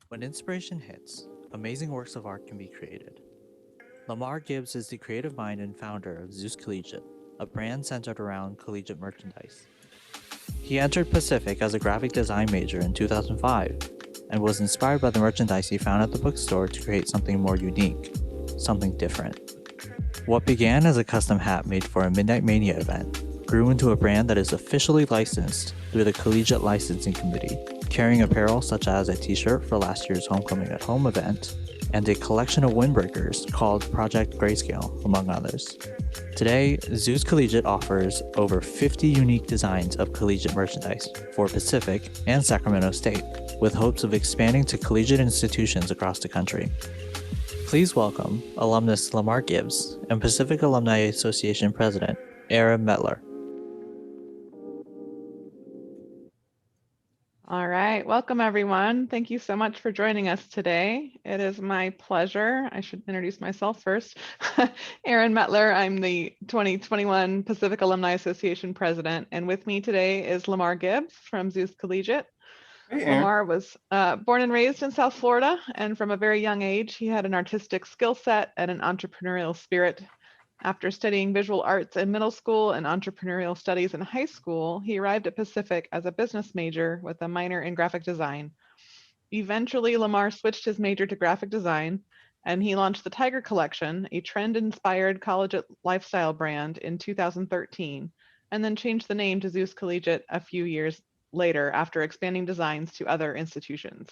When inspiration hits, amazing works of art can be created. Lamar Gibbs is the creative mind and founder of Zeus Collegiate, a brand centered around collegiate merchandise. He entered Pacific as a graphic design major in 2005 and was inspired by the merchandise he found at the bookstore to create something more unique, something different. What began as a custom hat made for a Midnight Mania event grew into a brand that is officially licensed through the Collegiate Licensing Committee, carrying apparel such as a t-shirt for last year's Homecoming at Home event and a collection of windbreakers called Project Grayscale, among others. Today, Zeus Collegiate offers over 50 unique designs of collegiate merchandise for Pacific and Sacramento State, with hopes of expanding to collegiate institutions across the country. Please welcome alumnus Lamar Gibbs and Pacific Alumni Association President Erin Mettler. All right, welcome everyone. Thank you so much for joining us today. It is my pleasure. I should introduce myself first. Erin Mettler, I'm the 2021 Pacific Alumni Association President, and with me today is Lamar Gibbs from Zeus Collegiate. Hey, Erin. Lamar was born and raised in South Florida, and from a very young age, he had an artistic skill set and an entrepreneurial spirit. After studying visual arts in middle school and entrepreneurial studies in high school, he arrived at Pacific as a business major with a minor in graphic design. Eventually, Lamar switched his major to graphic design, and he launched the Tiger Collection, a trend-inspired collegiate lifestyle brand, in 2013, and then changed the name to Zeus Collegiate a few years later after expanding designs to other institutions.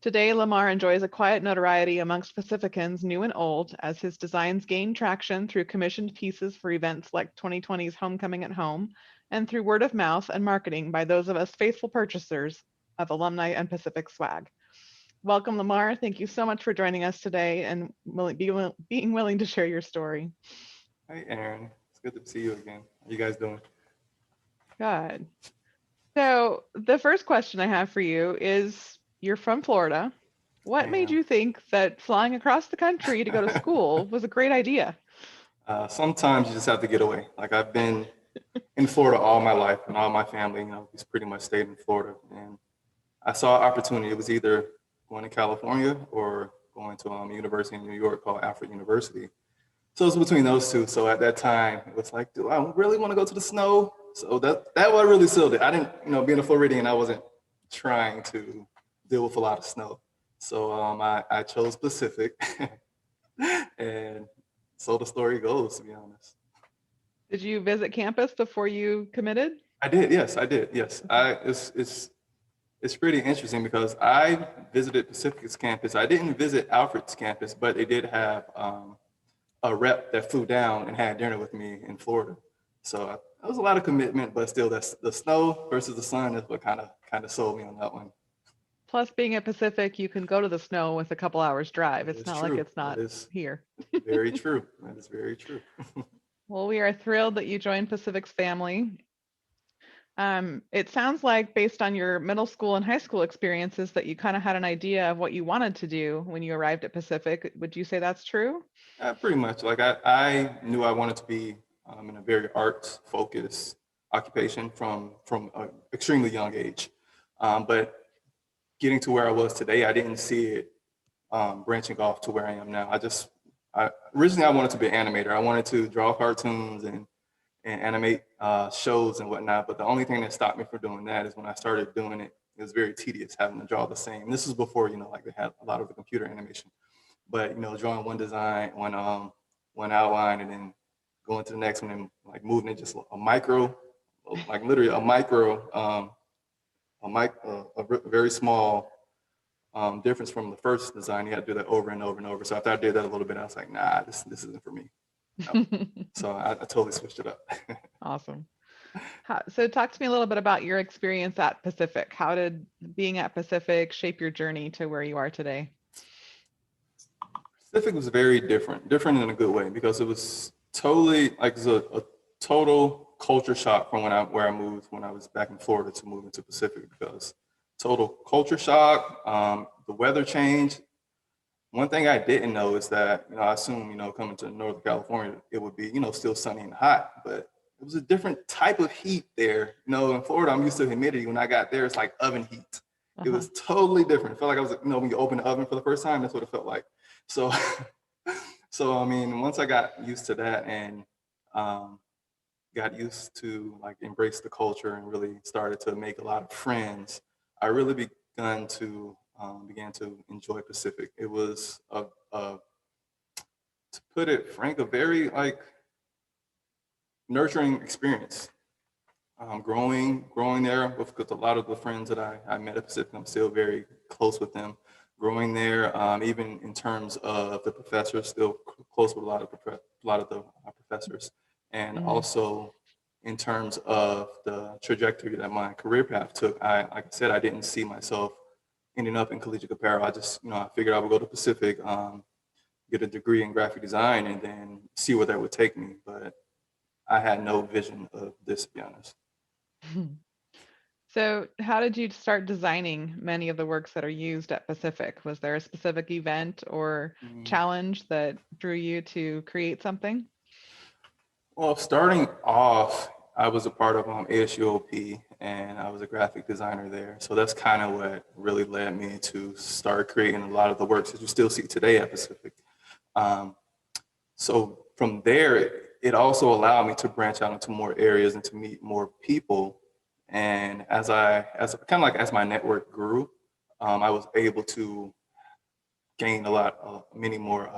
Today, Lamar enjoys a quiet notoriety amongst Pacificans, new and old, as his designs gain traction through commissioned pieces for events like 2020's Homecoming at Home, and through word of mouth and marketing by those of us faithful purchasers of Alumni and Pacific swag. Welcome, Lamar. Thank you so much for joining us today and being willing to share your story. Hey, Erin. It's good to see you again. How you guys doing? Good. So the first question I have for you is, you're from Florida. What made you think that flying across the country to go to school was a great idea? Sometimes you just have to get away. Like I've been in Florida all my life, and all my family, he's pretty much stayed in Florida. And I saw an opportunity. It was either going to California or going to a university in New York called Alfred University. So it was between those two. So at that time, it was like, do I really want to go to the snow? So that what really sealed it. I didn't, being a Floridian, I wasn't trying to deal with a lot of snow. So I chose Pacific, and so the story goes, to be honest. Did you visit campus before you committed? I did, yes, I did, yes. It's pretty interesting because I visited Pacific's campus. I didn't visit Alfred's campus, but they did have a rep that flew down and had dinner with me in Florida. So it was a lot of commitment, but still, that's the snow versus the sun is what kind of sold me on that one. Plus, being at Pacific, you can go to the snow with a couple hours drive. It's not like it's not here. Very true. That is very true. Well, we are thrilled that you joined Pacific's family. It sounds like, based on your middle school and high school experiences, that you kind of had an idea of what you wanted to do when you arrived at Pacific. Would you say that's true? Pretty much. Like I knew I wanted to be in a very arts-focused occupation from an extremely young age. But getting to where I was today, I didn't see it branching off to where I am now. Originally I wanted to be an animator. I wanted to draw cartoons and animate shows and whatnot. But the only thing that stopped me from doing that is when I started doing it, it was very tedious having to draw the same. This is before, like they had a lot of the computer animation. But, drawing one design, one outline, and then going to the next one and like moving it just a micro, like literally a micro, a very small difference from the first design. You had to do that over and over and over. So after I did that a little bit, I was like, nah, this isn't for me. No. So I totally switched it up. Awesome. So talk to me a little bit about your experience at Pacific. How did being at Pacific shape your journey to where you are today? Pacific was very different in a good way, because it was totally like it was a total culture shock from where I moved when I was back in Florida to moving to Pacific, because total culture shock, the weather change. One thing I didn't know is that, I assume, coming to Northern California, it would be, still sunny and hot, but it was a different type of heat there. In Florida, I'm used to humidity. When I got there, it's like oven heat. It Uh-huh. was totally different. It felt like I was, when you open the oven for the first time, that's what it felt like. So, so I mean, once I got used to that and um, got used to like embrace the culture and really started to make a lot of friends, I really began to enjoy Pacific. It was to put it frank, a very like nurturing experience. Growing there because a lot of the friends that I met at Pacific, I'm still very close with them. Growing there, even in terms of the professors, still close with a lot of the professors, and Hmm. also in terms of the trajectory that my career path took. Like I said, I didn't see myself ending up in collegiate apparel. I just, I figured I would go to Pacific, get a degree in graphic design, and then see where that would take me. But I had no vision of this, to be honest. So, how did you start designing many of the works that are used at Pacific? Was there a specific event or Mm. challenge that drew you to create something? Well, starting off, I was a part of ASUOP and I was a graphic designer there. So that's kind of what really led me to start creating a lot of the works that you still see today at Pacific. Um, so from there, it also allowed me to branch out into more areas and to meet more people. And as kind of like as my network grew, I was able to gain many more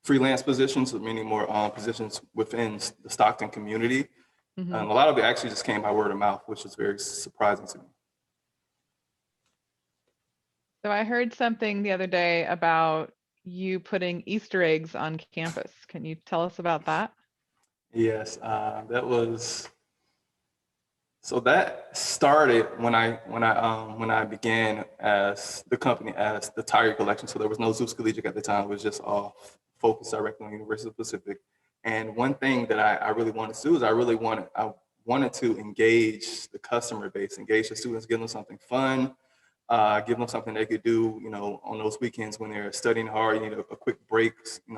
freelance positions, many more positions within the Stockton community. Hmm. And a lot of it actually just came by word of mouth, which is very surprising to me. So, I heard something the other day about you putting Easter eggs on campus. Can you tell us about that? Yes, so that started when I began as the company as the Tiger Collection. So there was no Zeus Collegiate at the time; it was just all focused directly on University of the Pacific. And one thing that I really wanted to do is I wanted to engage the customer base, engage the students, give them something fun, give them something they could do, on those weekends when they're studying hard, you need a quick break,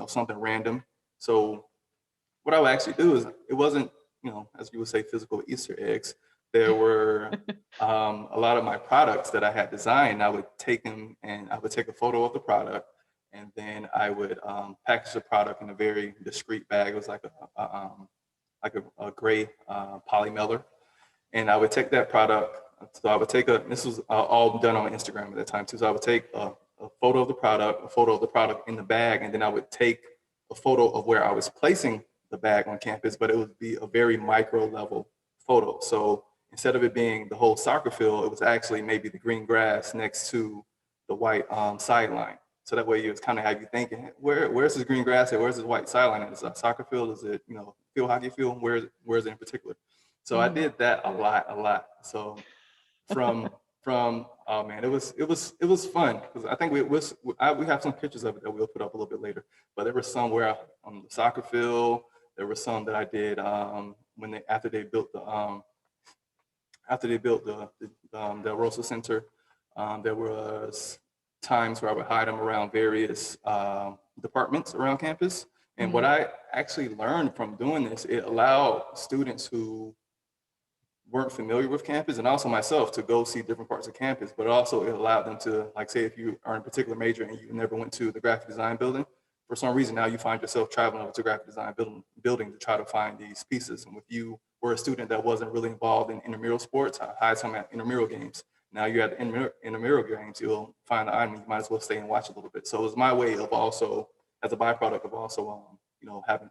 something random. So what I would actually do is it wasn't, as you would say, physical Easter eggs. There were a lot of my products that I had designed. I would take them and I would take a photo of the product, and then I would package the product in a very discreet bag. It was like a gray poly mailer, and I would take that product. So I would take this was all done on Instagram at the time too. So I would take a photo of the product, a photo of the product in the bag, and then I would take a photo of where I was placing the bag on campus, but it would be a very micro level photo. So instead of it being the whole soccer field, it was actually maybe the green grass next to the white sideline. So that way you kind of have you thinking, where's this green grass at? Where's this white sideline? Is it a soccer field? Is it, field hockey field? Where's it in particular? So I Hmm. did that a lot. So from oh man, it was fun because I think we have some pictures of it that we'll put up a little bit later. But there were some where on the soccer field. There were some that I did when they after they built the Rosa Center. There was times where I would hide them around various departments around campus. And what Hmm. I actually learned from doing this, it allowed students who weren't familiar with campus and also myself to go see different parts of campus, but also it allowed them to, like, say if you are in a particular major and you never went to the graphic design building, for some reason now you find yourself traveling over to graphic design building to try to find these pieces. And if you were a student that wasn't really involved in intramural sports, I had some at intramural games. Now you're at the intramural games, you'll find the item, you might as well stay and watch a little bit. So it was my way of also, as a byproduct of also, having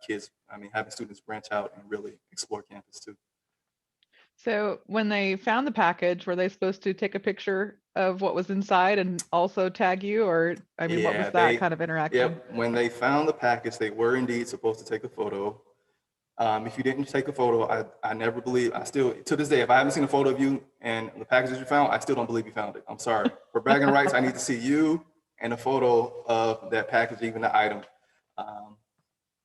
students branch out and really explore campus too. So, when they found the package, were they supposed to take a picture of what was inside and also tag you? Or, I mean, what was Yeah, that kind of interaction? yep. When they found the package, they were indeed supposed to take a photo. If you didn't take a photo, I never believe, I still, to this day, if I haven't seen a photo of you and the package that you found, I still don't believe you found it. I'm sorry. For bragging rights, I need to see you and a photo of that package, even the item. Um,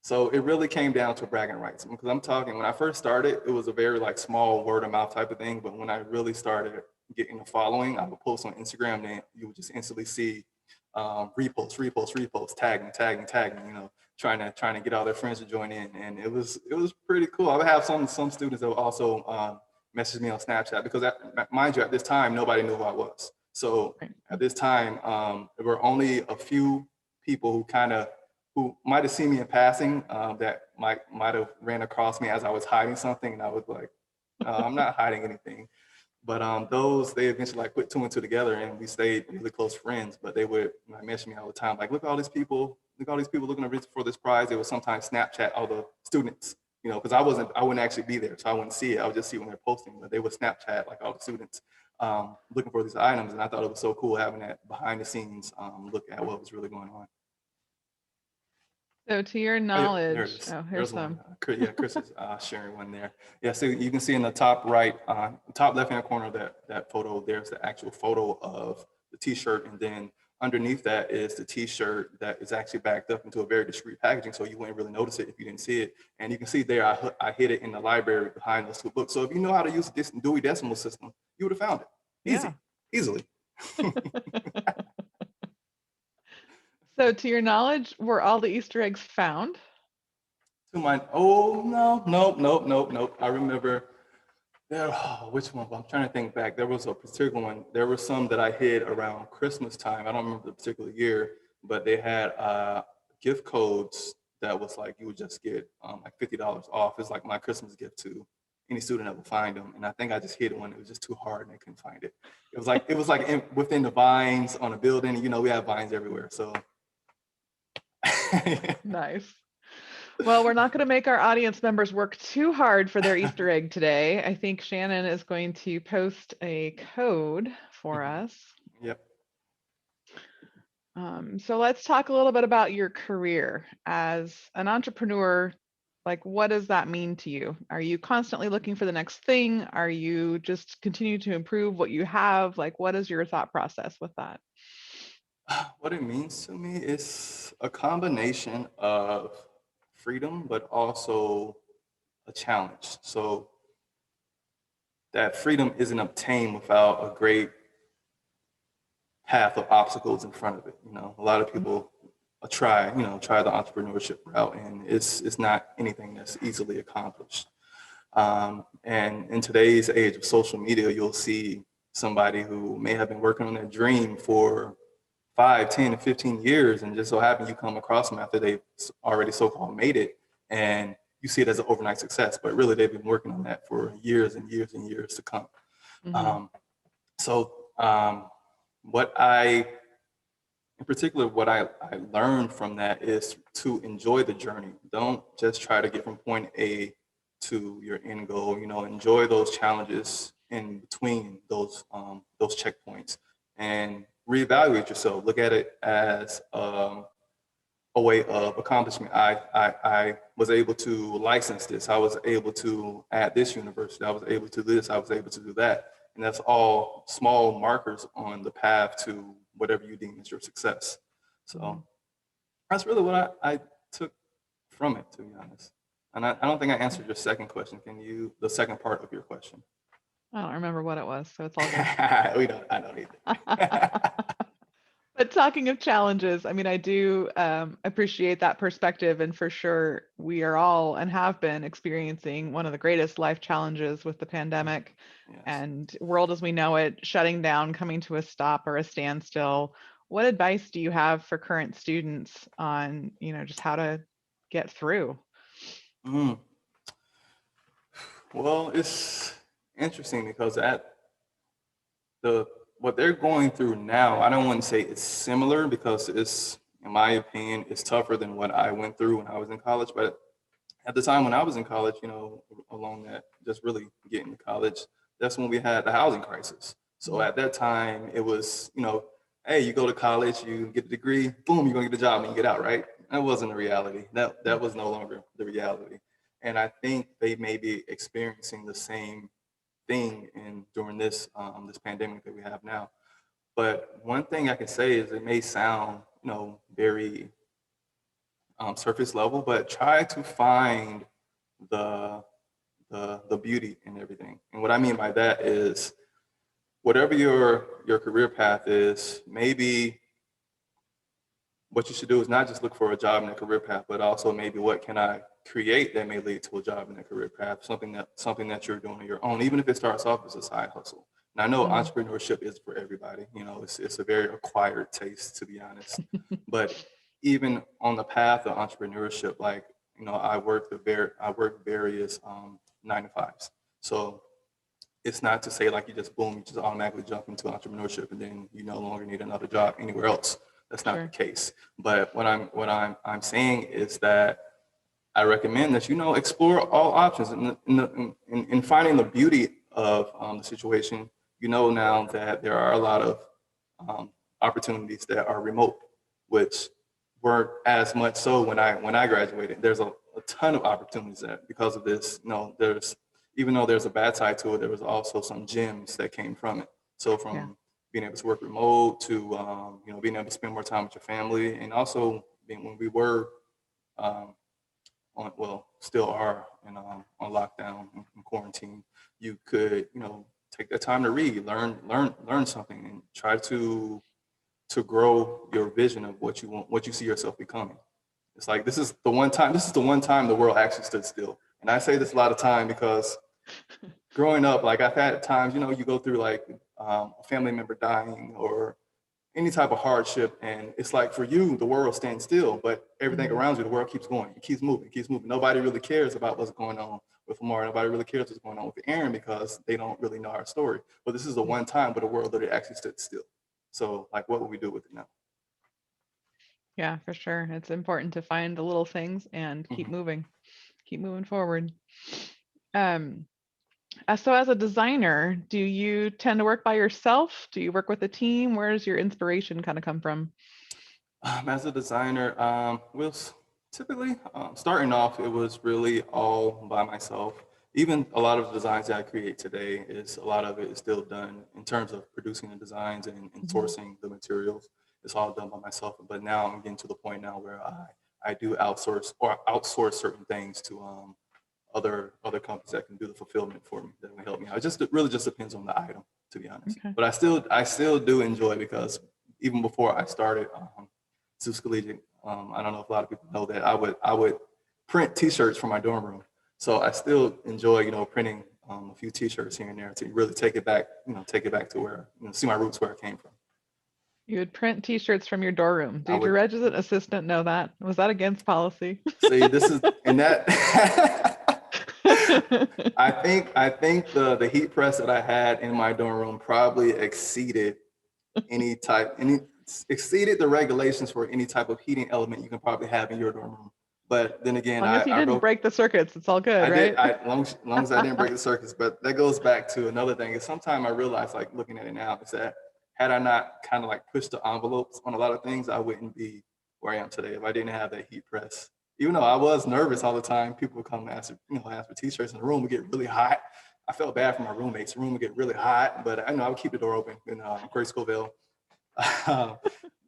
so it really came down to bragging rights because I'm talking, when I first started, it was a very like small word of mouth type of thing. But when I really started getting a following, I would post on Instagram, then you would just instantly see reposts, tagging, trying to get all their friends to join in. And it was pretty cool. I would have some students that would also messaged me on Snapchat because, mind you, at this time, nobody knew who I was. So at this time, there were only a few people who might have seen me in passing, that might have ran across me as I was hiding something, and I was like, I'm not hiding anything. But they eventually like put two and two together, and we stayed really close friends. But they would message me all the time, like, look at all these people, looking for this prize. They would sometimes Snapchat all the students, because I wouldn't actually be there, so I wouldn't see it. I would just see when they're posting, but they would Snapchat like all the students looking for these items, and I thought it was so cool having that behind the scenes look at what was really going on. So to your Oh, knowledge, there it is. here's There's some. one. Yeah, Chris is sharing one there. Yeah, so you can see in the top right, top left-hand corner of that photo, there's the actual photo of the T-shirt, and then underneath that is the T-shirt that is actually backed up into a very discreet packaging, so you wouldn't really notice it if you didn't see it. And you can see there, I hid it in the library behind those two books. So if you know how to use this Dewey Decimal System, you would have found it easily. So to your knowledge, were all the Easter eggs found? Oh, nope. I remember which one? I'm trying to think back. There was a particular one. There were some that I hid around Christmas time. I don't remember the particular year, but they had gift codes that was like, you would just get like $50 off. It's like my Christmas gift to any student that would find them. And I think I just hid one. It was just too hard and they couldn't find it. It was like within the vines on a building. We have vines everywhere. So. Nice. Well, we're not going to make our audience members work too hard for their Easter egg today. I think Shannon is going to post a code for us. Yep. So let's talk a little bit about your career as an entrepreneur. Like, what does that mean to you? Are you constantly looking for the next thing? Are you just continue to improve what you have? Like, what is your thought process with that? What it means to me is a combination of freedom, but also a challenge. So that freedom isn't obtained without a great path of obstacles in front of it. A lot of people try the entrepreneurship route, and it's not anything that's easily accomplished. And in today's age of social media, you'll see somebody who may have been working on their dream for 5, 10, and 15 years, and just so happen you come across them after they've already so-called made it, and you see it as an overnight success, but really they've been working on that for years and years and years to come. Mm-hmm. What I learned from that is to enjoy the journey. Don't just try to get from point A to your end goal. Enjoy those challenges in between those checkpoints, and reevaluate yourself. Look at it as a way of accomplishment. I was able to license this. I was able to add this university. I was able to do this. I was able to do that. And that's all small markers on the path to whatever you deem as your success. So that's really what I took from it, to be honest. And I don't think I answered your second question. The second part of your question? I don't remember what it was, so it's all good. I don't either. But talking of challenges, I mean, I do appreciate that perspective. And for sure, we are all and have been experiencing one of the greatest life challenges with the pandemic. Yes. And world as we know it, shutting down, coming to a stop or a standstill. What advice do you have for current students on, just how to get through? Well, it's interesting because what they're going through now, I don't want to say it's similar because it's, in my opinion, it's tougher than what I went through when I was in college. But at the time when I was in college, along that, just really getting to college, that's when we had the housing crisis. So at that time, it was, hey, you go to college, you get a degree, boom, you're going to get a job and you get out, right? That wasn't a reality. That was no longer the reality. And I think they may be experiencing the same thing during this pandemic that we have now. But one thing I can say is it may sound very surface level, but try to find the beauty in everything. And what I mean by that is whatever your career path is, maybe what you should do is not just look for a job in a career path, but also maybe what can I create that may lead to a job in a career path, something that you're doing on your own, even if it starts off as a side hustle. And I know entrepreneurship is for everybody. You know, it's a very acquired taste, to be honest. But even on the path of entrepreneurship, like, you know, I work various 9 to 5s. So it's not to say like you just automatically jump into entrepreneurship and then you no longer need another job anywhere else. That's not the case. But what I'm saying is that I recommend that, you know, explore all options in finding the beauty of the situation. You know, now that there are a lot of opportunities that are remote, which weren't as much so when I graduated. There's a ton of opportunities that because of this, you know, even though there's a bad side to it, there was also some gems that came from it. So from being able to work remote to you know, being able to spend more time with your family, and also when we were still are on lockdown and quarantine, you could, you know, take that time to read, learn something, and try to grow your vision of what you see yourself becoming. It's like this is the one time the world actually stood still. And I say this a lot of time because growing up, like I've had times, you know, you go through like a family member dying or any type of hardship, and it's like for you the world stands still, but everything around you, the world keeps going, it keeps moving. Nobody really cares about what's going on with Lamar. Nobody really cares what's going on with Erin because they don't really know our story. But this is the one time where the world literally actually stood still. So like, what would we do with it now? Yeah, for sure. It's important to find the little things and keep moving forward. So as a designer, do you tend to work by yourself? Do you work with a team? Where does your inspiration kind of come from? As a designer, typically starting off, it was really all by myself. Even a lot of the designs that I create today, a lot of it is still done in terms of producing the designs and sourcing the materials. It's all done by myself. But now I'm getting to the point now where I do outsource certain things to other companies that can do the fulfillment for me, that will help me out. It really just depends on the item, to be honest. Okay. But I still do enjoy, because even before I started Zeus Collegiate, I don't know if a lot of people know that I would print T-shirts for my dorm room. So I still enjoy, you know, printing a few T-shirts here and there to really take it back to where, you know, see my roots, where I came from. You would print T-shirts from your dorm room. I Did your would resident assistant know that? Was that against policy? say this is and that. I think the heat press that I had in my dorm room probably exceeded exceeded the regulations for any type of heating element you can probably have in your dorm room. But then again, As long as you didn't break the circuits, it's all good, right? As long as I didn't break the circuits. But that goes back to another thing. Is sometimes I realize, like looking at it now, is that had I not kind of like pushed the envelopes on a lot of things, I wouldn't be where I am today if I didn't have that heat press. Even though I was nervous all the time, people would come ask for T-shirts, and the room would get really hot. I felt bad for my roommates. The room would get really hot, but I would keep the door open in Grayscale.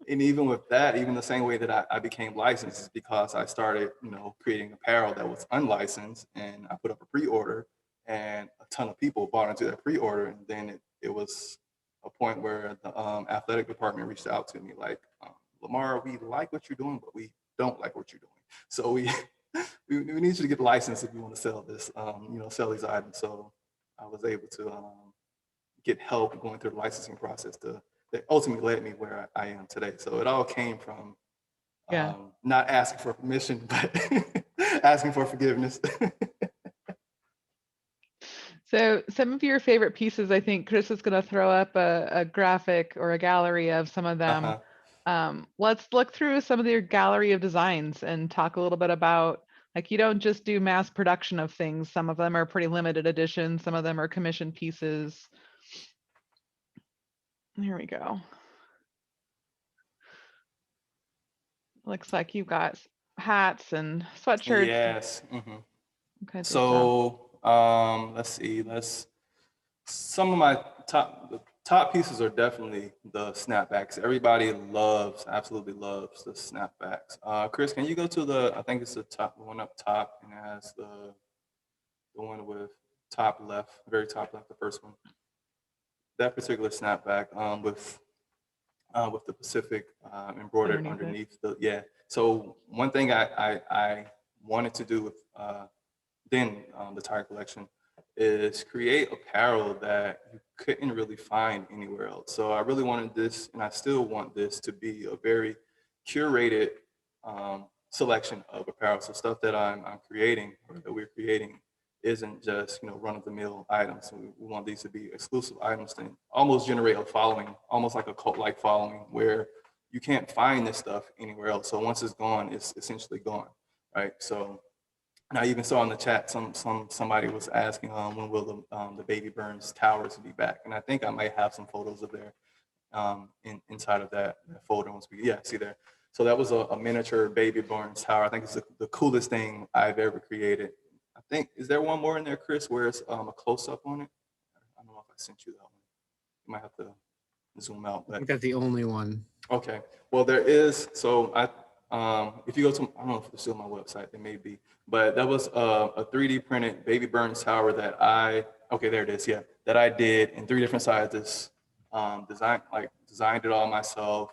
And even with that, even the same way that I became licensed is because I started, you know, creating apparel that was unlicensed, and I put up a pre-order, and a ton of people bought into that pre-order. And then it was a point where the athletic department reached out to me like, Lamar, we like what you're doing, but we don't like what you're doing. So we need you to get licensed if you want to sell this, sell these items. So I was able to get help going through the licensing process that ultimately led me where I am today. So it all came from not asking for permission, but asking for forgiveness. So some of your favorite pieces, I think Chris is going to throw up a graphic or a gallery of some of them. Let's look through some of your gallery of designs and talk a little bit about, like, you don't just do mass production of things. Some of them are pretty limited edition. Some of them are commissioned pieces. Here we go. Looks like you've got hats and sweatshirts. Yes. Okay. So let's see. Some of my top pieces are definitely the snapbacks. Everybody absolutely loves the snapbacks. Chris, can you go to I think it's the one up top, and it has the one with top left, very top left, the first one. That particular snapback with the Pacific embroidered underneath. So one thing I wanted to do with the tire collection is create apparel that you couldn't really find anywhere else. So I really wanted this, and I still want this to be a very curated selection of apparel. So stuff that I'm creating or that we're creating isn't just run-of-the-mill items. So we want these to be exclusive items to almost generate a following, almost like a cult-like following, where you can't find this stuff anywhere else. So once it's gone, it's essentially gone, right? So, and I even saw in the chat somebody was asking when will the Baby Burns towers be back, and I think I might have some photos of there inside of that folder once we see there. So that was a miniature Baby Burns tower. I think it's the coolest thing I've ever created. I think, is there one more in there, Chris, where it's a close up on it? I don't know if I sent you that one. You might have to zoom out. But I think that's the only one. Okay. Well, there is. So if you go to, I don't know if it's still on my website, it may be, but that was a 3D printed Baby Burns tower that okay, there it is. Yeah, that I did in 3 different sizes. Designed it all myself.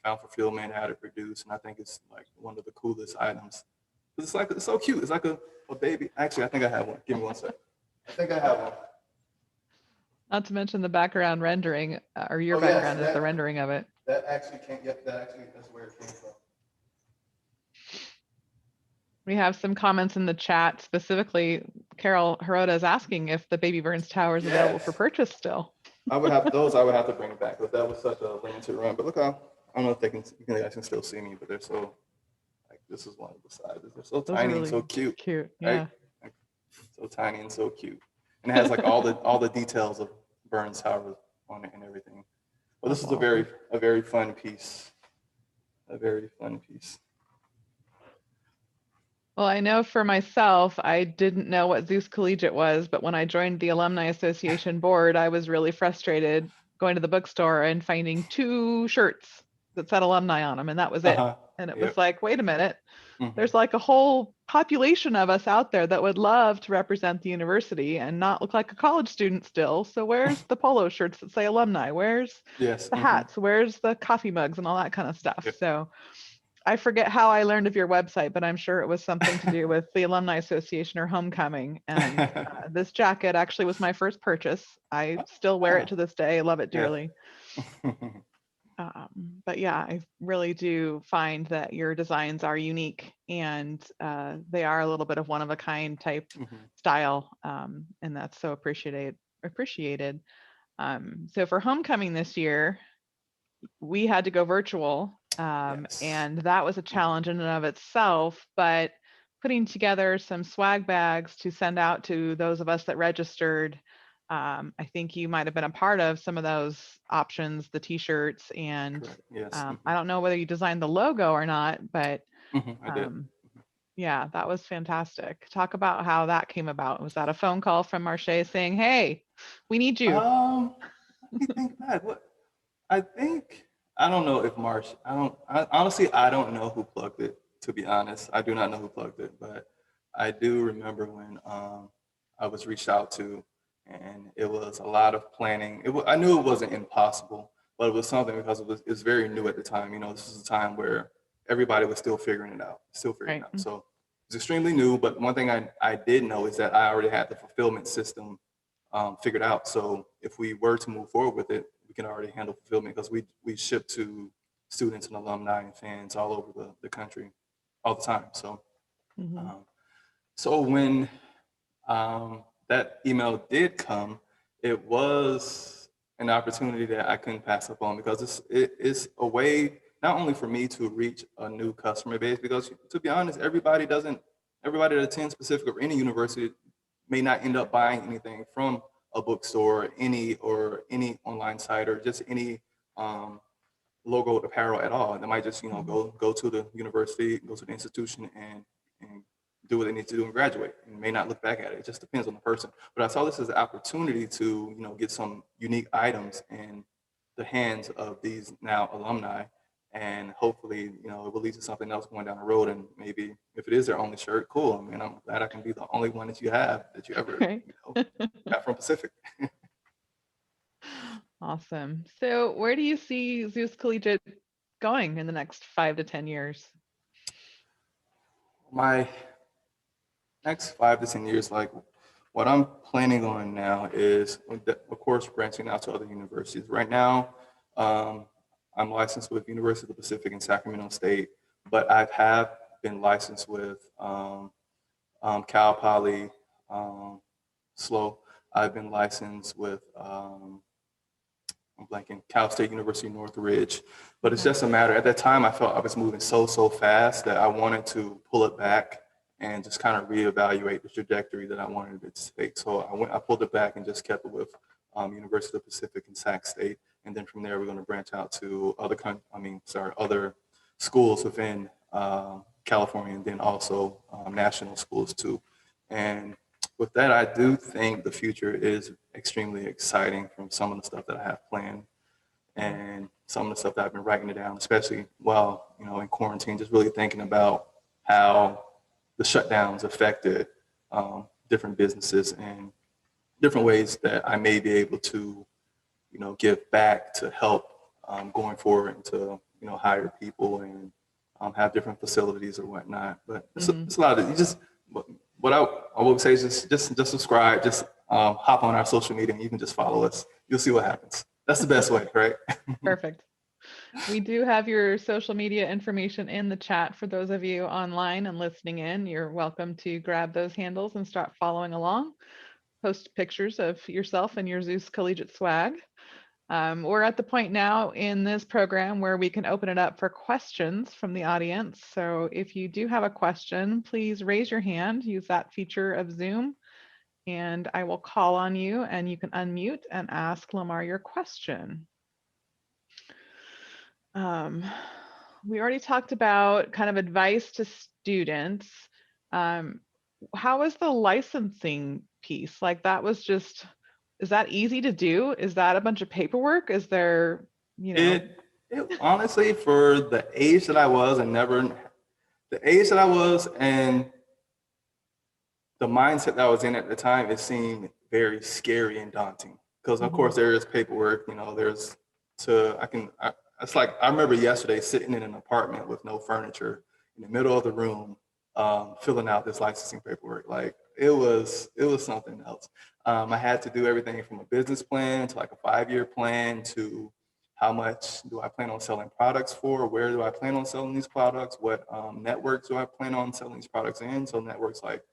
Found fulfillment, had it produced, and I think it's like one of the coolest items. It's so cute. It's like a baby. Actually, I think I have one. Give me one sec. I think I have one. Not to mention the background rendering, or your background is the rendering of it. That actually that's where it came from. We have some comments in the chat. Specifically, Carol Hirota is asking if the Baby Burns tower is available for purchase still. I would have to bring it back because that was such a limited run. But look how, I don't know if you guys can still see me, but they're so, like, this is one of the sizes. They're so tiny and so cute. Cute, yeah. Right? So tiny and so cute. And it has like all the details of Burns Tower on it and everything. Well, this is a very fun piece. A very fun piece. Well, I know for myself, I didn't know what Zeus Collegiate was, but when I joined the Alumni Association board, I was really frustrated going to the bookstore and finding 2 shirts that said Alumni on them, and that was it. And it was like, wait a minute, there's like a whole population of us out there that would love to represent the university and not look like a college student still. So where's the polo shirts that say Alumni? Where's the hats? Where's the coffee mugs and all that kind of stuff? Yep. So I forget how I learned of your website, but I'm sure it was something to do with the Alumni Association or homecoming. And this jacket actually was my first purchase. I still wear it to this day. I love it dearly. But yeah, I really do find that your designs are unique, and they are a little bit of one of a kind type style. And that's so appreciated. So for homecoming this year, we had to go virtual. And that was a challenge in and of itself, but putting together some swag bags to send out to those of us that registered, I think you might have been a part of some of those options, the t-shirts, and I don't know whether you designed the logo or not, but I did. Yeah, that was fantastic. Talk about how that came about. Was that a phone call from Marche saying, hey, we need you? Let me think back. I don't know if honestly, I don't know who plugged it, to be honest. I do not know who plugged it, but I do remember when I was reached out to, and it was a lot of planning. I knew it wasn't impossible, but it was something because it was very new at the time. This is a time where everybody was still figuring it out. So it's extremely new, but one thing I did know is that I already had the fulfillment system figured out. So if we were to move forward with it, we can already handle fulfillment because we ship to students and alumni and fans all over the country all the time. So, so when that email did come, it was an opportunity that I couldn't pass up on because it's a way not only for me to reach a new customer base, because to be honest, everybody that attends specific or any university may not end up buying anything from a bookstore, any online site, or just any logo apparel at all. They might just go to the university, go to the institution, and do what they need to do and graduate, and may not look back at it. It just depends on the person. But I saw this as an opportunity to get some unique items in the hands of these now alumni, and hopefully it will lead to something else going down the road. And maybe if it is their only shirt, cool. I mean, I'm glad I can be the only one that you ever got from Pacific. Awesome. So where do you see Zeus Collegiate going in the next 5 to 10 years? My next 5 to 10 years, like what I'm planning on now is, of course, branching out to other universities. Right now, I'm licensed with University of the Pacific in Sacramento State, but I have been licensed with Cal Poly, SLO. I've been licensed with I'm blanking, Cal State University Northridge. But it's just a matter, at that time, I felt I was moving so fast that I wanted to pull it back and just kind of reevaluate the trajectory that I wanted it to take. So I pulled it back and just kept it with University of the Pacific and Sac State. And then from there, we're going to branch out to other schools within California, and then also national schools too. And with that, I do think the future is extremely exciting from some of the stuff that I have planned and some of the stuff that I've been writing it down, especially while, in quarantine, just really thinking about how the shutdowns affected different businesses and different ways that I may be able to, give back to help going forward and to, hire people and have different facilities or whatnot. But it's a lot of, what I would say is just subscribe, just hop on our social media and you can just follow us. You'll see what happens. That's the best way, right? Perfect. We do have your social media information in the chat for those of you online and listening in. You're welcome to grab those handles and start following along. Post pictures of yourself and your Zeus Collegiate swag. We're at the point now in this program where we can open it up for questions from the audience. So if you do have a question, please raise your hand, use that feature of Zoom, and I will call on you and you can unmute and ask Lamar your question. We already talked about kind of advice to students. How is the licensing piece? Like that was just, is that easy to do? Is that a bunch of paperwork? Is there, It honestly, for the age that I was and the mindset that I was in at the time, it seemed very scary and daunting. Because of course there is paperwork, it's like, I remember yesterday sitting in an apartment with no furniture in the middle of the room, filling out this licensing paperwork. Like it was something else. I had to do everything from a business plan to like a 5-year plan to how much do I plan on selling products for? Where do I plan on selling these products? What networks do I plan on selling these products in? So networks like,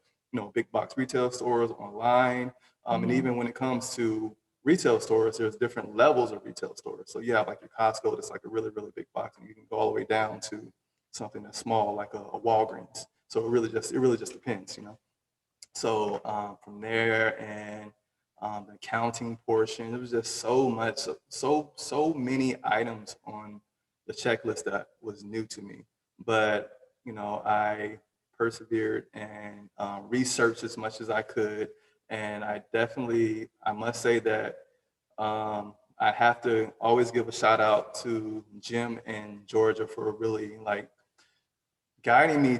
big box retail stores, online. And even when it comes to retail stores, there's different levels of retail stores. So you have like your Costco, that's like a really, really big box, and you can go all the way down to something that's small, like a Walgreens. So it really just depends, So from there and the accounting portion, there was just so much, so many items on the checklist that was new to me. But I persevered and researched as much as I could. And I must say that I have to always give a shout out to Jim and Georgia for really like guiding me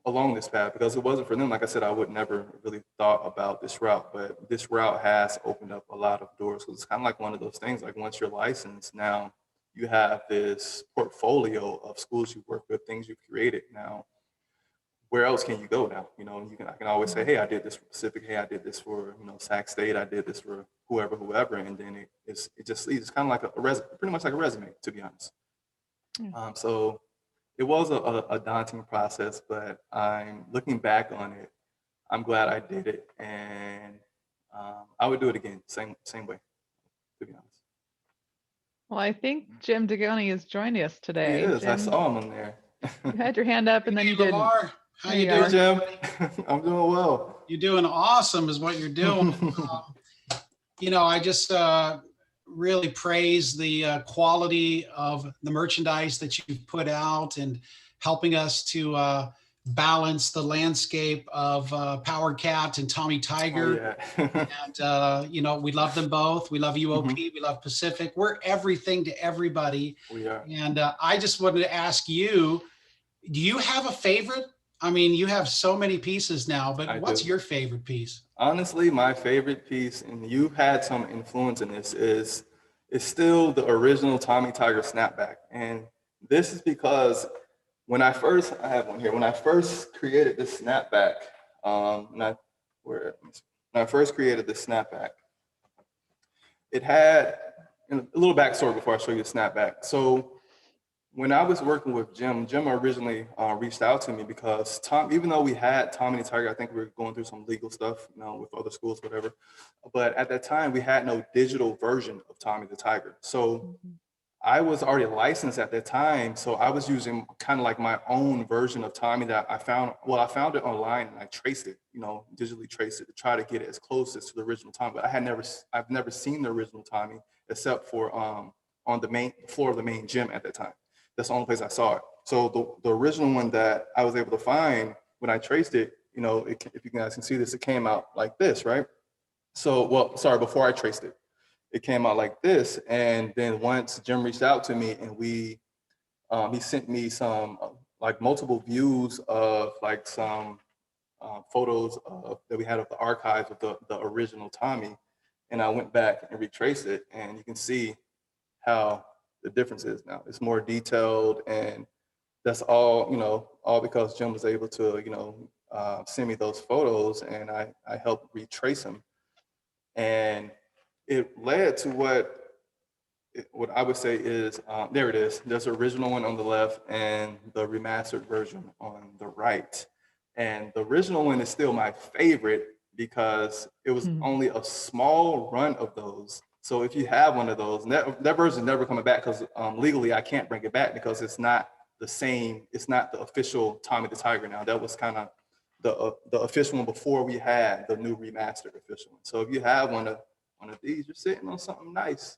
along this path, because it wasn't for them, like I said, I would never really thought about this route, but this route has opened up a lot of doors. Because it's kind of like one of those things, like once you're licensed, now you have this portfolio of schools you work with, things you've created. Now, where else can you go now? I can always say, hey, I did this for Pacific. Hey, I did this for, Sac State. I did this for whoever. And then it's kind of like pretty much like a resume, to be honest. So it was a daunting process, but I'm looking back on it. I'm glad I did it. And I would do it again, same way, to be honest. Well, I think Jim Degoni is joining us today. He is. Jim, I saw him on there. You had your hand up and then you didn't. Lamar, how you Hey, doing? Jim. I'm doing well. You're doing awesome is what you're doing. I just really praise the quality of the merchandise that you've put out and helping us to balance the landscape of Power Cat and Tommy Tiger. Oh, yeah. And, we love them both. We love UOP. We love Pacific. We're everything to everybody. We are. And I just wanted to ask you, do you have a favorite? I mean, you have so many pieces now, but what's your favorite piece? Honestly, my favorite piece, and you've had some influence in this, is still the original Tommy Tiger snapback. And this is because I have one here. When I first created this snapback, When I first created the snapback, it had a little backstory before I show you the snapback. So when I was working with Jim originally reached out to me because even though we had Tommy the Tiger, I think we were going through some legal stuff, with other schools, whatever. But at that time, we had no digital version of Tommy the Tiger. So I was already licensed at that time. So I was using kind of like my own version of Tommy that I found. Well, I found it online and I traced it, digitally traced it to try to get it as close as to the original Tommy. But I've never seen the original Tommy except for on the main floor of the main gym at that time. That's the only place I saw it. So the original one that I was able to find when I traced it, if you guys can see this, it came out like this, right? So, before I traced it, it came out like this. And then once Jim reached out to me and he sent me some like multiple views of like some photos that we had of the archives of the original Tommy. And I went back and retraced it, and you can see how the difference is now. It's more detailed, and that's all, all because Jim was able to, send me those photos, and I helped retrace them. And it led to what I would say is, there it is. There's the original one on the left and the remastered version on the right. And the original one is still my favorite because it was only a small run of those. So if you have one of those, and that version is never coming back because legally I can't bring it back because it's not the same. It's not the official Tommy the Tiger now. That was kind of the official one before we had the new remastered official one. So if you have one of these, you're sitting on something nice.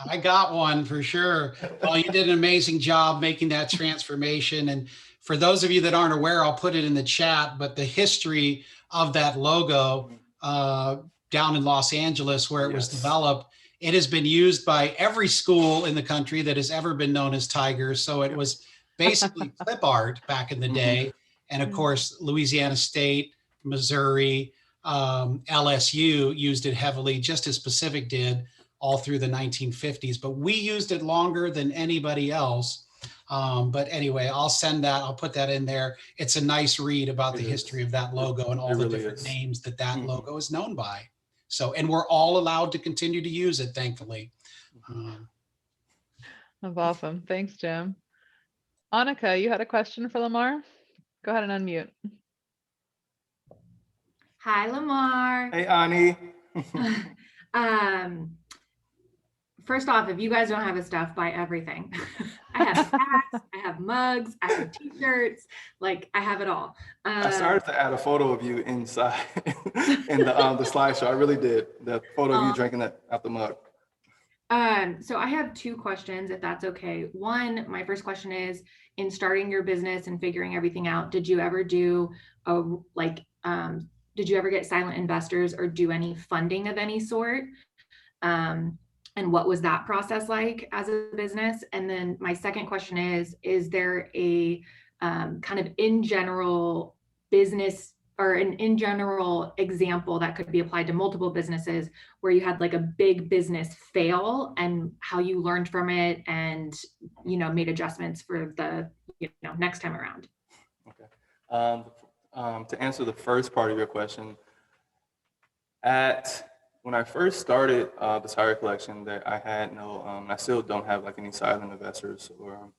I got one for sure. Well, you did an amazing job making that transformation. And for those of you that aren't aware, I'll put it in the chat, but the history of that logo down in Los Angeles where it was developed, it has been used by every school in the country that has ever been known as Tigers. So it was basically clip art back in the day. And of course, Louisiana State, Missouri, LSU used it heavily, just as Pacific did all through the 1950s. But we used it longer than anybody else. But anyway, I'll send that. I'll put that in there. It's a nice read about the history of that logo and all the different names that logo is known by. So, and we're all allowed to continue to use it, thankfully. That's awesome. Thanks, Jim. Annika, you had a question for Lamar? Go ahead and unmute. Hi, Lamar. Hey, Ani. First off, if you guys don't have his stuff, buy everything. I have hats, I have mugs, I have t-shirts, like I have it all. I started to add a photo of you inside in the slideshow. I really did. The photo of you drinking that out the mug. So I have two questions, if that's okay. One, my first question is, in starting your business and figuring everything out, did you ever do did you ever get silent investors or do any funding of any sort? And what was that process like as a business? And then my second question is there a kind of in general business or an in general example that could be applied to multiple businesses where you had like a big business fail and how you learned from it and, made adjustments for the, next time around? Okay. To answer the first part of your question, when I first started the Tiger Collection, that I had no, I still don't have like any silent investors or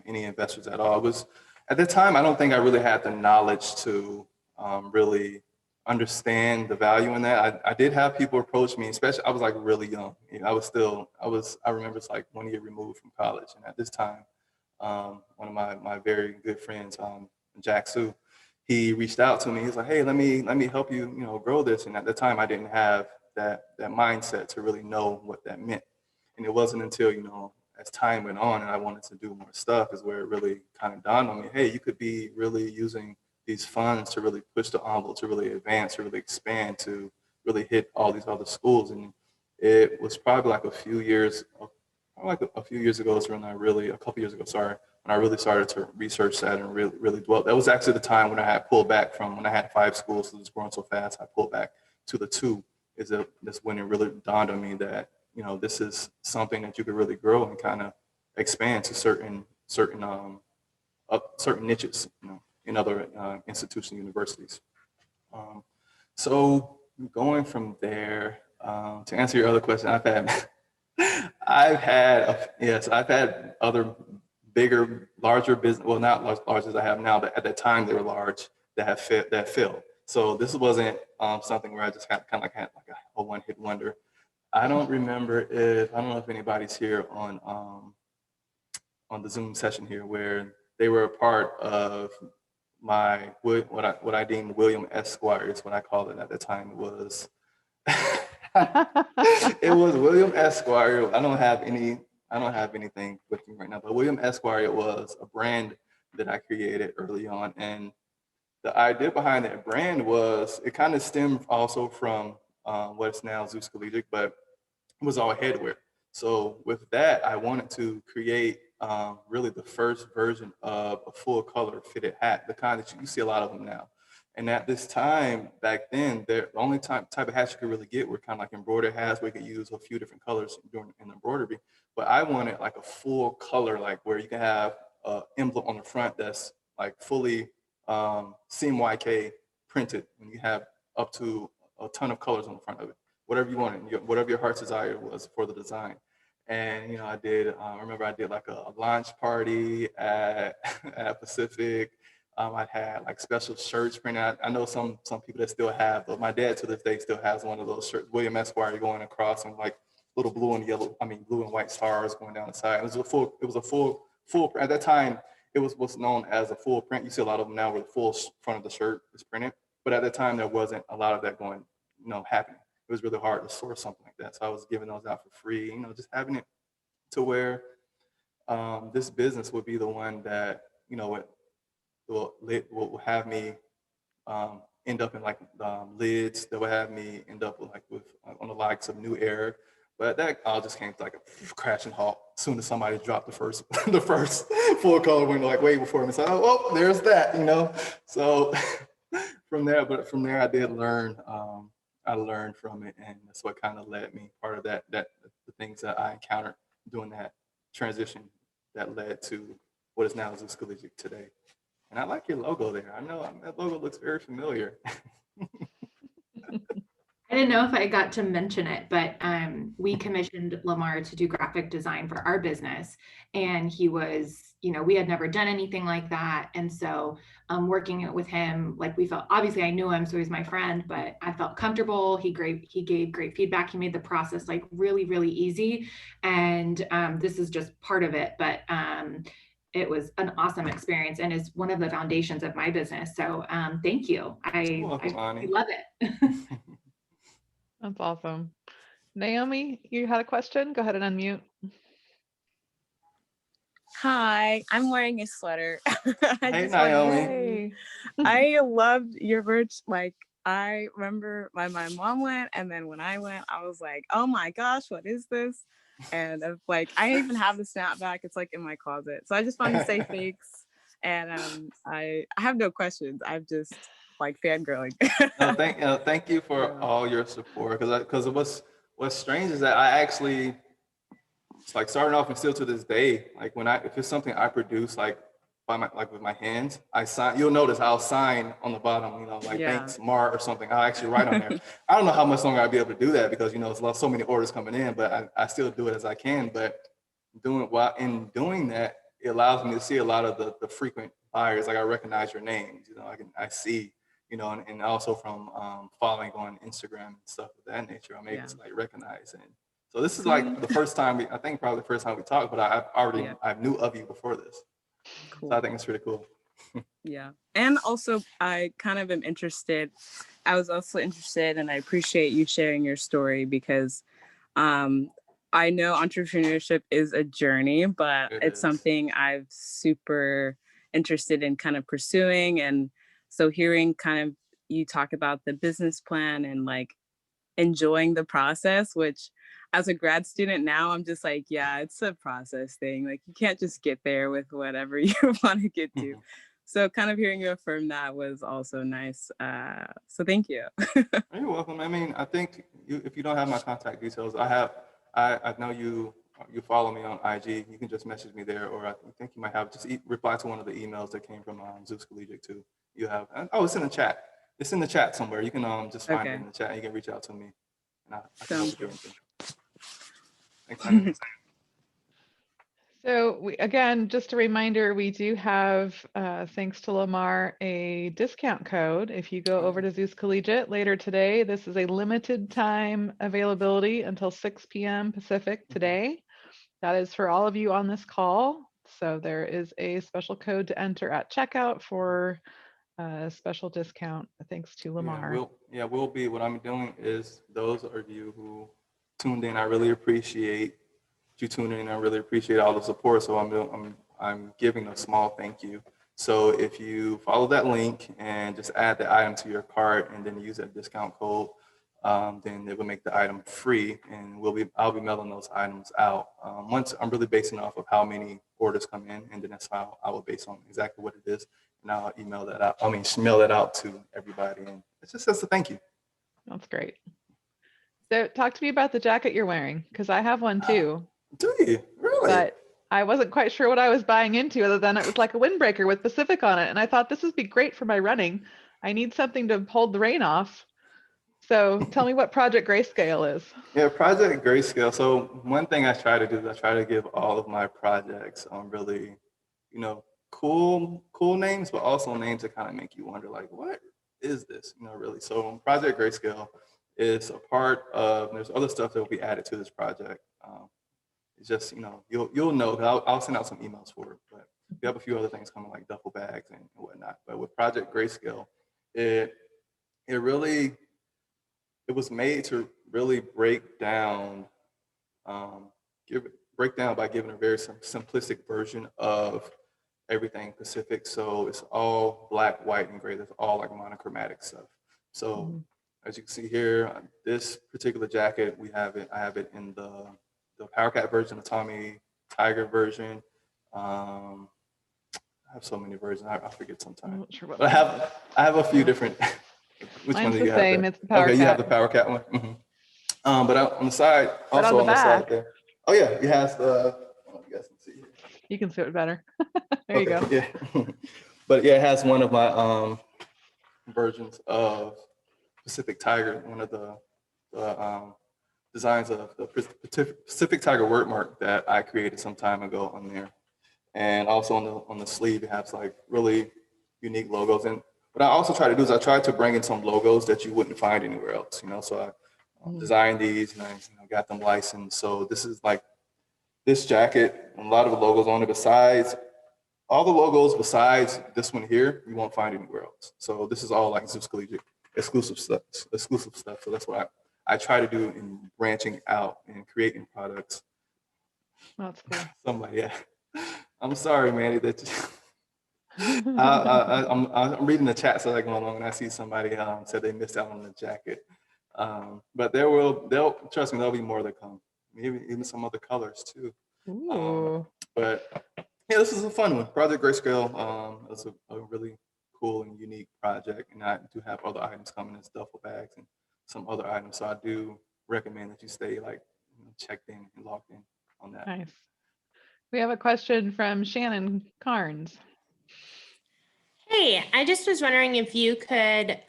any investors at all. It was at the time, I don't think I really had the knowledge to really understand the value in that. I did have people approach me, especially I was like really young. I remember it's like 1 year removed from college, and at this time, one of my very good friends, Jack Sue, he reached out to me. He's like, "Hey, let me help you, grow this." And at the time, I didn't have that mindset to really know what that meant. And it wasn't until, as time went on and I wanted to do more stuff is where it really kind of dawned on me, hey, you could be really using these funds to really push the envelope, to really advance, to really expand, to really hit all these other schools. And it was probably like a couple years ago, when I really started to research that and really dwell. That was actually the time when I had pulled back from when I had 5 schools, so it was growing so fast, I pulled back to the 2. That's when it really dawned on me that, this is something that you could really grow and kind of expand to certain niches. in other institutions, universities. So going from there, to answer your other question, I've had other bigger, larger business, well, not large as I have now, but at that time they were large, that failed. So this wasn't something where I just had like a one-hit wonder. I don't know if anybody's here on the Zoom session here where they were a part of what I deemed William Esquire is what I called it at the time. It was it was William Esquire. I don't have anything with me right now, but William Esquire, it was a brand that I created early on. And the idea behind that brand was, it kind of stemmed also from what's now Zeus Collegiate, but it was all headwear. So with that, I wanted to create really the first version of a full color fitted hat, the kind that you see a lot of them now. And at this time, back then, the only type of hats you could really get were kind of like embroidered hats where you could use a few different colors during an embroidery. But I wanted like a full color, like where you can have an emblem on the front that's like fully CMYK printed, and you have up to a ton of colors on the front of it, whatever you wanted, whatever your heart's desire was for the design. And I remember I did like a launch party at Pacific. I had like special shirts printed. I know some people that still have, but my dad to this day still has one of those shirts, William Esquire, going across, and like little blue and white stars going down the side. It was a full at that time. It was what's known as a full print. You see a lot of them now where the full front of the shirt is printed, but at the time there wasn't a lot of that going, happening. It was really hard to source something like that. So I was giving those out for free, just having it to where this business would be the one that, will have me end up in like lids that will have me end up with on the likes of New Era. But that all just came to like a crashing halt as soon as somebody dropped the first full color window, like way before me. So, there's that, So from there I did learn. I learned from it, and that's what kind of led me. Part of that the things that I encountered doing that transition that led to what is now Zeus Collegiate today. And I like your logo there. I know that logo looks very familiar. I didn't know if I got to mention it, but we commissioned Lamar to do graphic design for our business. And he was, we had never done anything like that. And so working with him, like we felt, obviously I knew him, so he's my friend, but I felt comfortable. He gave great feedback. He made the process like really, really easy. And this is just part of it, but it was an awesome experience and is one of the foundations of my business. So thank you. I love it. That's awesome. Naomi, you had a question? Go ahead and unmute. Hi, I'm wearing a sweater. Hey, Naomi. Hey. I loved your merch. Like, I remember when my mom went, and then when I went, I was like, oh my gosh, what is this? And I even have the snapback. It's like in my closet. So I just wanted to say thanks. And I have no questions. I'm just like fangirling. No, thank you for all your support. Because what's strange is that I actually, it's like starting off and still to this day, like if it's something I produce like with my hands, I sign. You'll notice I'll sign on the bottom, thanks Mar or something. I'll actually write on there. I don't know how much longer I'll be able to do that because it's so many orders coming in, but I still do it as I can. But doing that, it allows me to see a lot of the frequent buyers. Like I recognize your names, I see. And also from following on Instagram and stuff of that nature, I'm able to recognize. And so this is like the first time probably the first time we talked, but I knew of you before this. Cool. So I think it's pretty cool. Yeah. And also I kind of am interested. I was also interested, and I appreciate you sharing your story because I know entrepreneurship is a journey, but it's something I'm super interested in kind of pursuing. And so hearing kind of you talk about the business plan and like enjoying the process, which as a grad student now, I'm just like, yeah, it's a process thing. Like you can't just get there with whatever you want to get to. So kind of hearing you affirm that was also nice. So thank you. You're welcome. I mean, I think if you don't have my contact details, I know you you follow me on IG, you can just message me there, or I think you might have just reply to one of the emails that came from Zeus Collegiate too. You have, oh, it's in the chat. It's in the chat somewhere. You can just find it Okay. in the chat. And you can reach out to me, and I can help Sounds you do good. anything. Thanks, man. So again, just a reminder, we do have, thanks to Lamar, a discount code. If you go over to Zeus Collegiate later today, this is a limited time availability until 6 p.m. Pacific today. That is for all of you on this call. So there is a special code to enter at checkout for a special discount, thanks to Lamar. We'll be, what I'm doing is, those of you who tuned in, I really appreciate you tuning in. I really appreciate all the support. So I'm giving a small thank you. So if you follow that link and just add the item to your cart and then use that discount code, then it will make the item free, and I'll be mailing those items out. Once I'm really basing off of how many orders come in, and then that's how I will base on exactly what it is, and I'll email that out. Mail that out to everybody, and it's just as a thank you. That's great. So talk to me about the jacket you're wearing, because I have one too. Do you really? But I wasn't quite sure what I was buying into, other than it was like a windbreaker with Pacific on it, and I thought this would be great for my running. I need something to hold the rain off. So tell me what Project Grayscale is. Yeah, Project Grayscale. So one thing I try to do is I try to give all of my projects really, cool names, but also names that kind of make you wonder, like, what is this? Really. So Project Grayscale is a part of. There's other stuff that will be added to this project. It's just, you'll know. I'll send out some emails for it, but we have a few other things coming, like duffel bags and whatnot. But with Project Grayscale, it was made to really break down by giving a very simplistic version of everything Pacific. So it's all black, white, and gray. It's all like monochromatic stuff. So as you can see here, this particular jacket, I have it in the Power Cat version, the Tommy Tiger version. I have so many versions. I forget sometimes. Sure, but I have a few different. Which Mine's one do you the have? same. It's the Power Cat. You have the Power Cat one. Mm-hmm. But on the side, But also on the side back, there. Oh yeah, it has the. You guys can see here. You can see it better. There you go. Yeah. But yeah, it has one of my versions of Pacific Tiger, one of the designs of the Pacific Tiger word mark that I created some time ago on there. And also on the sleeve, it has like really unique logos. And what I also try to do is I try to bring in some logos that you wouldn't find anywhere else. So I designed these and I got them licensed. So this is like this jacket, a lot of the logos on it. Besides all the logos, besides this one here, you won't find anywhere else. So this is all like Zeus Collegiate exclusive stuff. So that's what I try to do in branching out and creating products. That's cool. Somebody, yeah. I'm sorry, Manny, that I'm reading the chat as I go along, and I see somebody said they missed out on the jacket. But trust me, there'll be more that come. Maybe even some other colors too. But yeah, this is a fun one. Project Grayscale is a really cool and unique project, and I do have other items coming as duffel bags and some other items. So I do recommend that you stay checked in and logged in on that. Nice. We have a question from Shannon Carnes. Hey, I just was wondering if you could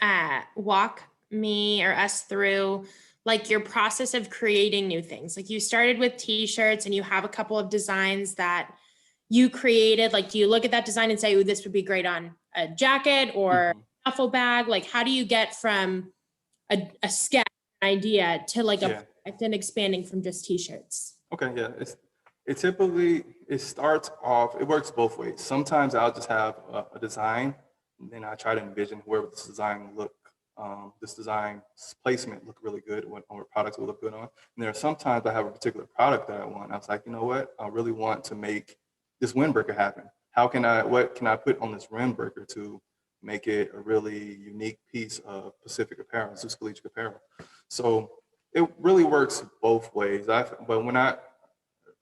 walk me or us through like your process of creating new things. Like you started with t-shirts and you have a couple of designs that you created. Like, do you look at that design and say, oh, this would be great on a jacket or duffel bag? Like, how do you get from a sketch idea to like a product and expanding from just t-shirts? Okay, yeah. It starts off, it works both ways. Sometimes I'll just have a design, and then I try to envision where this design will look, this design placement look really good, what products will look good on. And there are sometimes I have a particular product that I want. I was like, you know what? I really want to make this windbreaker happen. What can I put on this windbreaker to make it a really unique piece of Pacific apparel, Zeus Collegiate apparel? So it really works both ways. But when I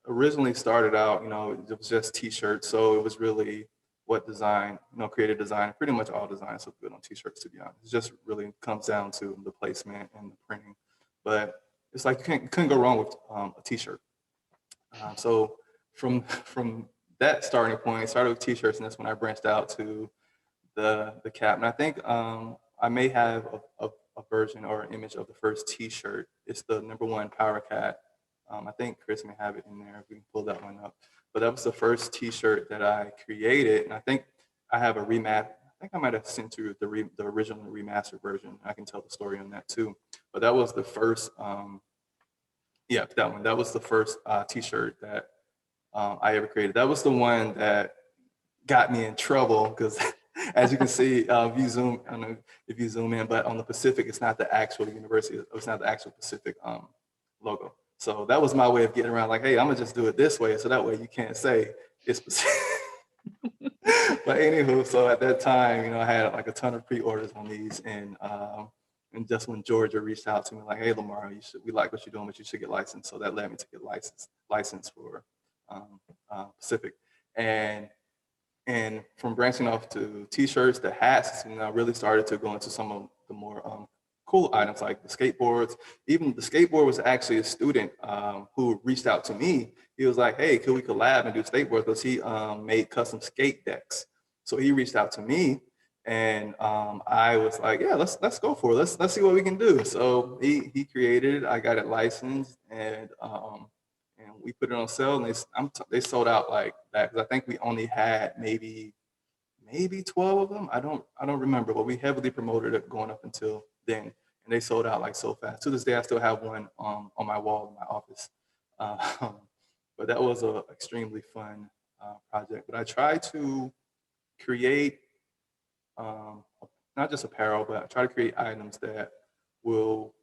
originally started out, it was just t-shirts. So it was really what design, creative design, pretty much all designs look good on t-shirts, to be honest. It just really comes down to the placement and the printing. But it's like you couldn't go wrong with a t-shirt. So from that starting point, I started with t-shirts, and that's when I branched out to the cap. And I think I may have a version or an image of the first t-shirt. It's the #1 Power Cat. I think Chris may have it in there if we can pull that one up. But that was the first t-shirt that I created. And I think I have a remap. I think I might have sent you the original remastered version. I can tell the story on that too. But that was the first, yeah, that one. That was the first t-shirt that I ever created. That was the one that got me in trouble because as you can see, if you zoom, I don't know if you zoom in, but on the Pacific, it's not the actual university, it's not the actual Pacific logo. So that was my way of getting around, like, hey, I'm gonna just do it this way, so that way you can't say it's Pacific. But anywho, so at that time, you know, I had like a ton of pre-orders on these, and just when Georgia reached out to me, like, hey, Lamar, we like what you're doing, but you should get licensed. So that led me to get licensed for Pacific, and from branching off to t-shirts, the hats, you know, I really started to go into some of the more cool items like the skateboards. Even the skateboard was actually a student who reached out to me. He was like, hey, could we collab and do skateboards? Because he made custom skate decks. So he reached out to me, and I was like, yeah, let's go for it. Let's see what we can do. So he created it. I got it licensed, and we put it on sale, and they sold out like that, because I think we only had maybe 12 of them. I don't remember, but we heavily promoted it going up until then, and they sold out like so fast. To this day, I still have one on my wall in my office. But that was an extremely fun project. But I try to create not just apparel, but I try to create items that will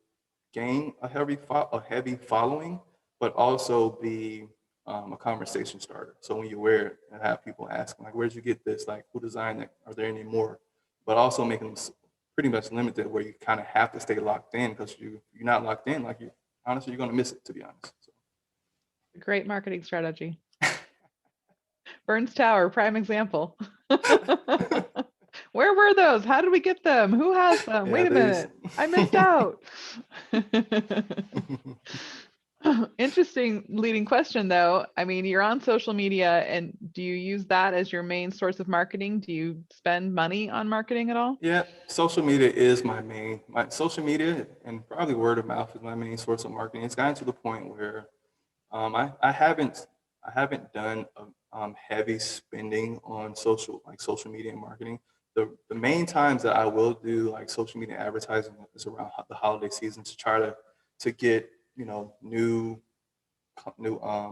gain a heavy following, but also be a conversation starter. So when you wear it and have people asking, like, where'd you get this? Like, who designed it? Are there any more? But also making them pretty much limited, where you kind of have to stay locked in, because you're not locked in, like, honestly, you're going to miss it, to be honest. So. Great marketing strategy. Burns Tower, prime example. Where were those? How did we get them? Who has them? Yeah, wait a minute, I missed out. Interesting leading question, though. I mean, you're on social media, and do you use that as your main source of marketing? Do you spend money on marketing at all? Yeah, social media is my social media, and probably word of mouth is my main source of marketing. It's gotten to the point where I haven't done heavy spending on social media and marketing. The main times that I will do like social media advertising is around the holiday season, to try to get, you know, new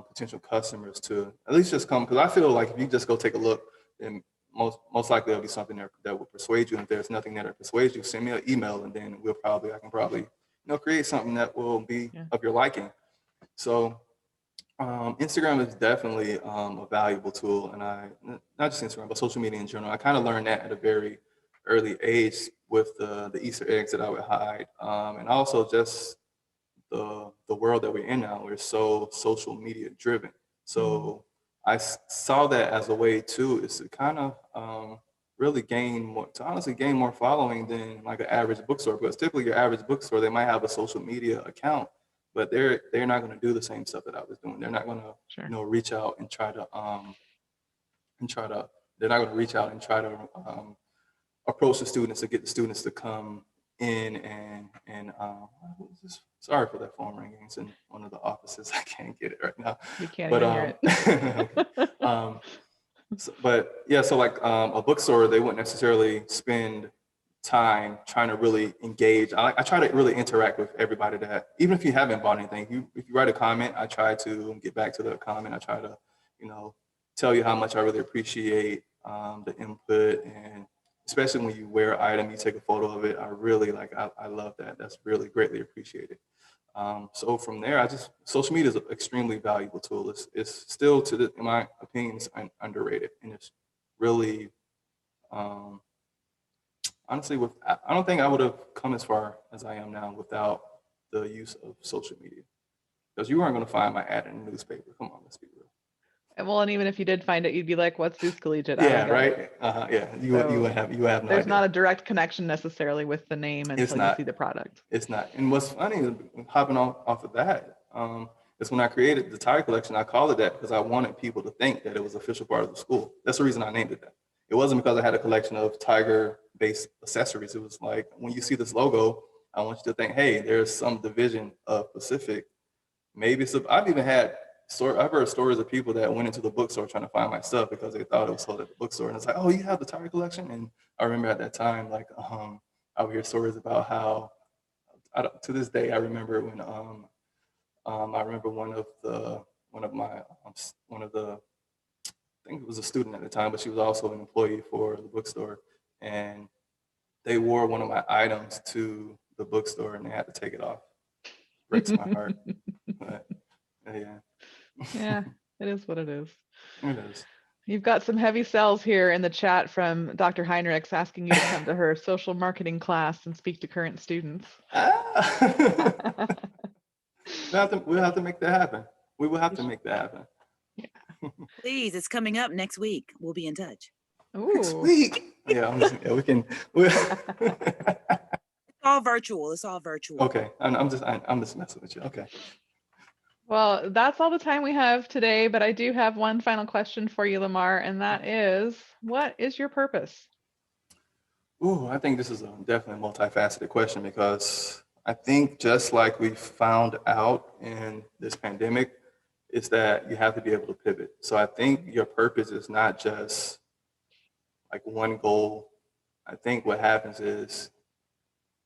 potential customers to at least just come, because I feel like if you just go take a look, then most likely there'll be something there that will persuade you. And if there's nothing there that persuades you, send me an email, and then I can probably, you know, create something that will be of your liking. So Instagram is definitely a valuable tool, and not just Instagram, but social media in general. I kind of learned that at a very early age with the Easter eggs that I would hide, and also just the world that we're in now. We're so social media driven. So I saw that as a way too, is to kind of really honestly gain more following than like an average bookstore. Because typically your average bookstore, they might have a social media account, but they're not going to do the same stuff that I was doing. They're not going to, you know, reach out and try to they're not going to reach out and try to approach the students to get the students to come in and sorry for that phone ringing. It's in one of the offices. I can't get it right now. You can't even hear it. But yeah, so like a bookstore, they wouldn't necessarily spend time trying to really engage. I try to really interact with everybody, that even if you haven't bought anything, if you write a comment, I try to get back to the comment. I try to, you know, tell you how much I really appreciate the input, and especially when you wear an item, you take a photo of it. I really I love that. That's really greatly appreciated. So from there, social media is an extremely valuable tool. It's still, in my opinion, it's underrated, and it's really, honestly, I don't think I would have come as far as I am now without the use of social media. Because you weren't going to find my ad in the newspaper. Come on, let's be real. Well, and even if you did find it, you'd be like, "What's Zeus Collegiate?" Yeah, right. Yeah, you have no idea. There's not a direct connection necessarily with the name until you see the product. It's not. And what's funny is, hopping off of that, It's when I created the tire collection, I called it that because I wanted people to think that it was an official part of the school. That's the reason I named it that. It wasn't because I had a collection of tiger-based accessories. It was like, when you see this logo, I want you to think, hey, there's some division of Pacific. Maybe I've even had I've heard stories of people that went into the bookstore trying to find my stuff because they thought it was sold at the bookstore. And it's like, oh, you have the tire collection? And I remember at that time, like, I would hear stories about how, to this day, I remember when I remember one of the I think it was a student at the time, but she was also an employee for the bookstore, and they wore one of my items to the bookstore and they had to take it off. Breaks my heart. But yeah. Yeah, it is what it is. It is. You've got some heavy sells here in the chat from Dr. Heinrichs asking you to come to her social marketing class and speak to current students. We'll have to make that happen. We will have to make that happen. Please, it's coming up next week. We'll be in touch. Next Ooh. week. Yeah, we can. It's all virtual. It's all virtual. Okay, I'm just messing with you. Okay. Well, that's all the time we have today, but I do have one final question for you, Lamar, and that is, what is your purpose? Ooh, I think this is definitely a multifaceted question, because I think just like we found out in this pandemic, is that you have to be able to pivot. So I think your purpose is not just like one goal. I think what happens is,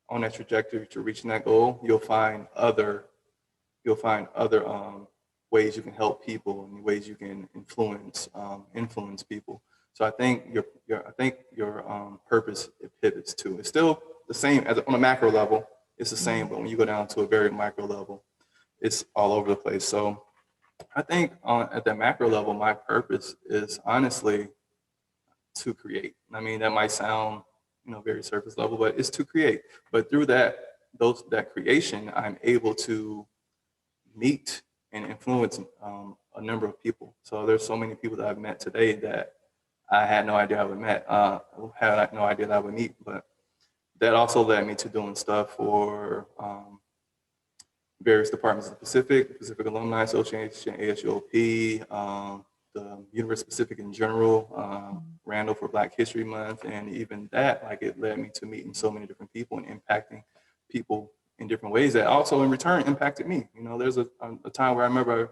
on that trajectory to reaching that goal, you'll find other ways you can help people and ways you can influence people. So I think your purpose, it pivots too. It's still the same as on a macro level. It's the same, but when you go down to a very micro level, it's all over the place. So I think at the macro level, my purpose is honestly to create. I mean, that might sound, very surface level, but it's to create. But through that creation, I'm able to meet and influence a number of people. So there's so many people that I've met today that I had no idea I would meet, had no idea that I would meet. But that also led me to doing stuff for various departments of the Pacific Alumni Association, ASUOP, the University of Pacific in general, Randall for Black History Month, and even that, it led me to meeting so many different people and impacting people in different ways that also in return impacted me. There's a time where I remember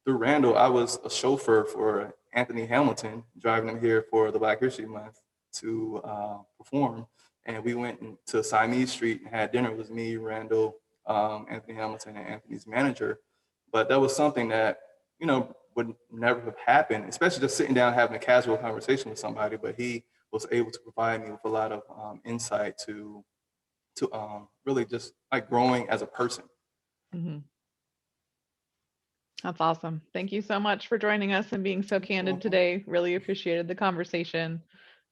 through Randall, I was a chauffeur for Anthony Hamilton, driving him here for the Black History Month to perform. And we went to Siamese Street and had dinner. It was me, Randall, Anthony Hamilton, and Anthony's manager. But that was something that, would never have happened, especially just sitting down having a casual conversation with somebody. But he was able to provide me with a lot of insight to really just growing as a person. Mm-hmm. That's awesome. Thank you so much for joining us and being so candid today. Really appreciated the conversation.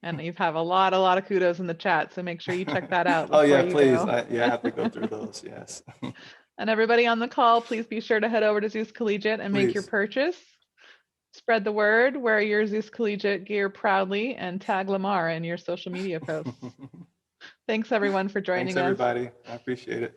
And you have a lot of kudos in the chat, so make sure you check that out. Oh yeah, you please. go. I have to go through those. Yes. And everybody on the call, please be sure to head over to Zeus Collegiate and make your Please. purchase. Spread the word, wear your Zeus Collegiate gear proudly, and tag Lamar in your social media posts. Thanks everyone for joining Thanks, us. everybody. I appreciate it.